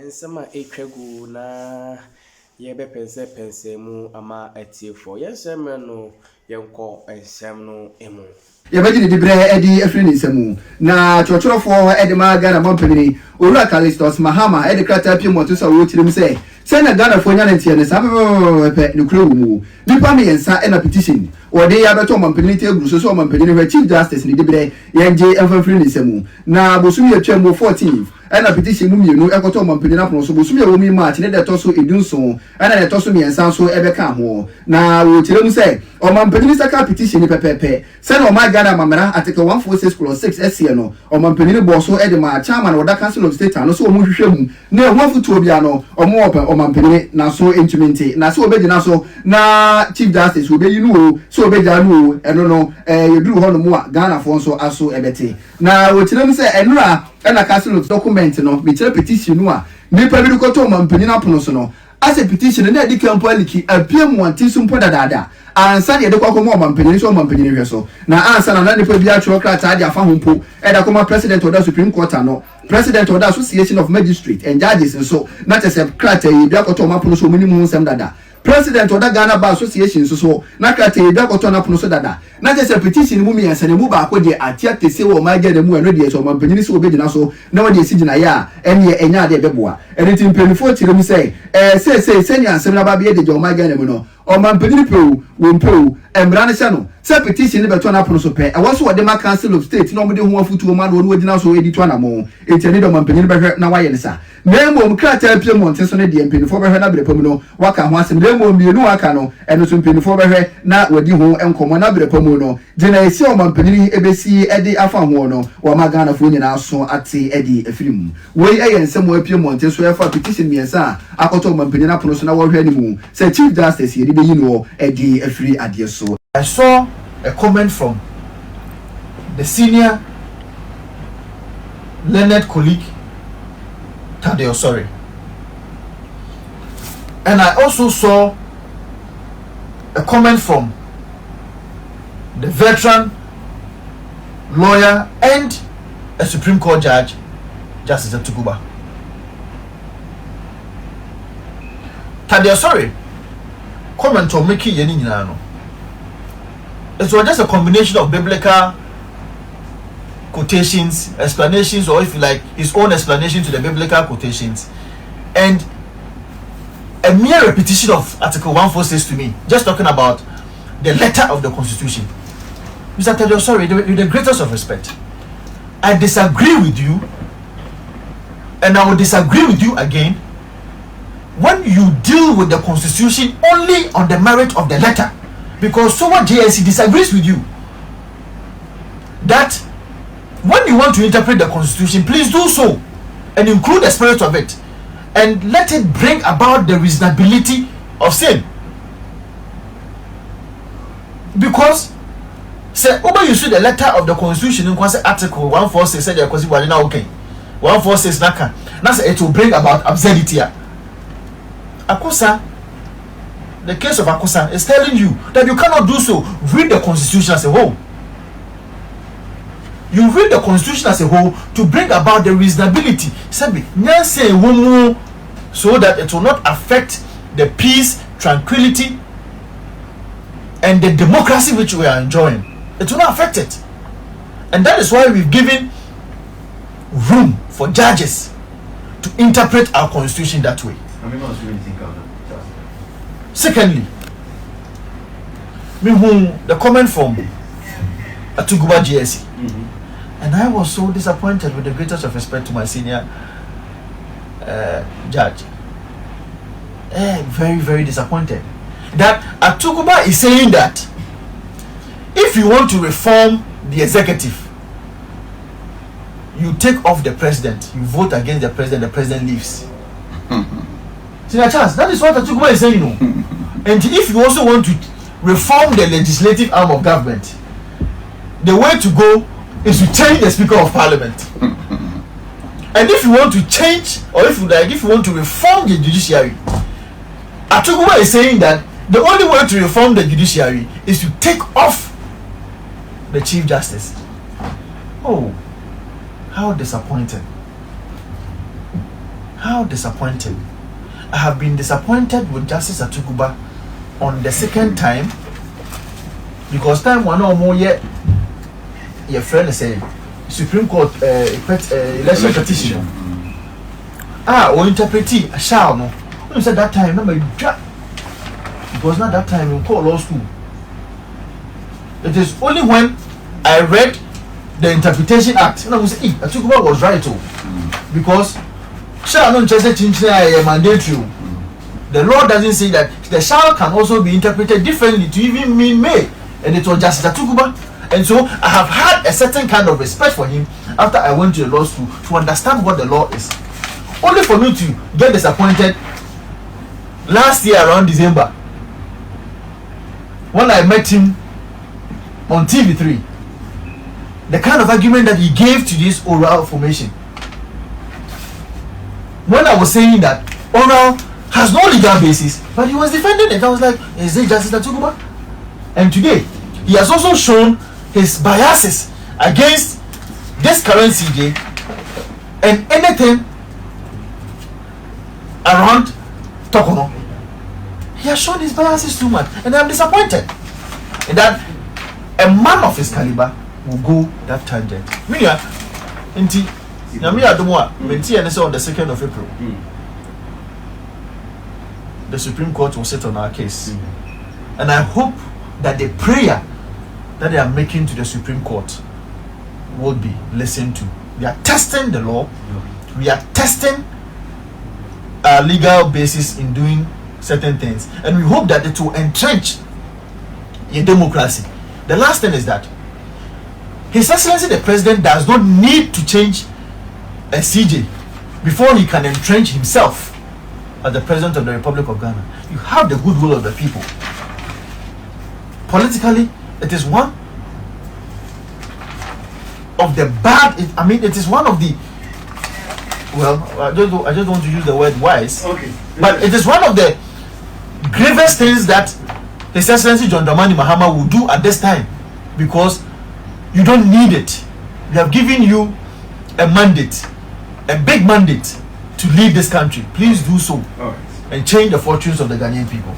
nsema etwagu na yebe pense mu ama atiefo yensem no yenko ensem no emu yabagini dibre edi afrini nsemu na chochorofo edi ma Ghana mampani owura Kalistos Mahama edi krata pie moto sa wo tirim se na Ghana fo nya ntie ne sa pe ne kuro mu nipa me yensa na petition ode ya beto mampani te eguru so mampani ne chief justice ni dibre yenje afrini nsemu na bosumi atwa mu 14 na petition mu mienu ekoto mampani na pono so bosumi wo mi march ne de to so edunso na de to so mi yensa so ebeka ho na wo tirim se o mampani saka petition ni pepepe se na o ma Ghana mamara article 146/6 SC no o mampani ni boso e de ma chairman oda council of state no so o mu hwehwe mu na e ho futuo bia no o mo open o mampani na so intimate na so obegina so na chief justice obeyi nu so obegina nu eno no yeduru ho no mu a Ghana fo so aso ebete na wo kirem se enura na council of document no bi kire petition nu a nipa bi ko to mampani na pono so no as a petition na di campo aliki apiemu antisu mpo dadada ansa de kwa ko mo mampani so mampani hwe so na ansa na nipa bi a chiro krata de afa hompo e da koma president of the Supreme Court no president of the Association of Magistrates and Judges so na tese krata yi bi akoto mapono so minimum nsem dada president of the Ghana Bar Association so na krata yi bi akoto na pono so dada na tese petition mu miyansa ne mu ba ko de atia tese wo ma gya de mu eno de so mampani so obegina so na wo de sigina ya ene enya de beboa ene timpemifo tirim say say nya nsem na ba bi de jo ma gya ne mu no o mampani pe wo embrane se no se petition be to na pono so pe e wo so wo de ma council of state no mo de ho afutu ma no wodina so edi to na mo etiani do mampani be hwe na waye ne sa na mo krata pie mo nte so ne de mpanifo be hwe na brepam no waka ho asem na mo mienu waka no eno so mpanifo be hwe na wadi ho enkomo na brepam no de na esi o mampani ebesi edi afa ho no wo ma Ghana fo nyina so ate edi afirim we ensem wo pie mo nte so efa petition miensa akoto mampani na pono so na wo hwe ni mu se chief justice ye de yi no edi afiri ade so. I saw a comment from the senior learned colleague Tadeo Sorry, and I also saw a comment from the veteran lawyer and a Supreme Court judge, Justice Atuguba. Tadeo Sorry comment on making yeni nyinano. It was just a combination of biblical quotations, explanations, or if you like, his own explanation to the biblical quotations, and a mere repetition of Article 146 to me, just talking about the letter of the Constitution. Mr. Tadeo, sorry, with the greatest of respect, I disagree with you, and I will disagree with you again when you deal with the Constitution only on the merit of the letter. Because so what JSC disagrees with you that when you want to interpret the Constitution, please do so and include the spirit of it and let it bring about the reasonability of sin. Because say over you see the letter of the Constitution in Article 146 said the Constitution okay 146 naka na say it will bring about absurdity. Akusa, the case of Akusa is telling you that you cannot do so. Read the Constitution as a whole. You read the Constitution as a whole to bring about the reasonability. So that it will not affect the peace, tranquility, and the democracy which we are enjoying. It will not affect it. And that is why we've given room for judges to interpret our Constitution that way. Secondly, the comment from Atuguba GSC, and I was so disappointed, with the greatest of respect to my senior judge. Very, very disappointed that Atuguba is saying that if you want to reform the executive, you take off the president, you vote against the president leaves. Senior Charles, that is what Atuguba is saying. And if you also want to reform the legislative arm of government, the way to go is to change the Speaker of Parliament. And if you want to change, or if you want to reform the judiciary, Atuguba is saying that the only way to reform the judiciary is to take off the Chief Justice. Oh, how disappointing. How disappointing. I have been disappointed with Justice Atuguba on the second time, because time one or more yet your friend is saying Supreme Court election petition. Or interpretee shall no. When you said that time, remember it was not that time in law school. It is only when I read the Interpretation Act and I was saying, Atuguba was right too. Because shall no just mandatory. The law doesn't say that. The shall can also be interpreted differently to even mean may. And it was Justice Atuguba. And so I have had a certain kind of respect for him after I went to the law school to understand what the law is. Only for me to get disappointed last year around December when I met him on TV3. The kind of argument that he gave to this oral formation. When I was saying that oral has no legal basis, but he was defending it, I was like, is it Justice Atuguba? And today, he has also shown his biases against this current CJ and anything around Torkonoo'S. He has shown his biases too much, and I'm disappointed that a man of his caliber will go that tangent. On the 2nd of April, the Supreme Court will sit on our case, and I hope that the prayer that they are making to the Supreme Court will be listened to. We are testing the law. We are testing our legal basis in doing certain things, and we hope that it will entrench in democracy. The last thing is that His Excellency the President does not need to change a CJ before he can entrench himself as the President of the Republic of Ghana. You have the goodwill of the people. Politically, it is one of the bad. It is one of the. Well, I just want to use the word wise. Okay. But it is one of the gravest things that His Excellency John Dramani Mahama will do at this time, because you don't need it. We have given you a mandate, a big mandate, to lead this country. Please do so and change the fortunes of the Ghanaian people.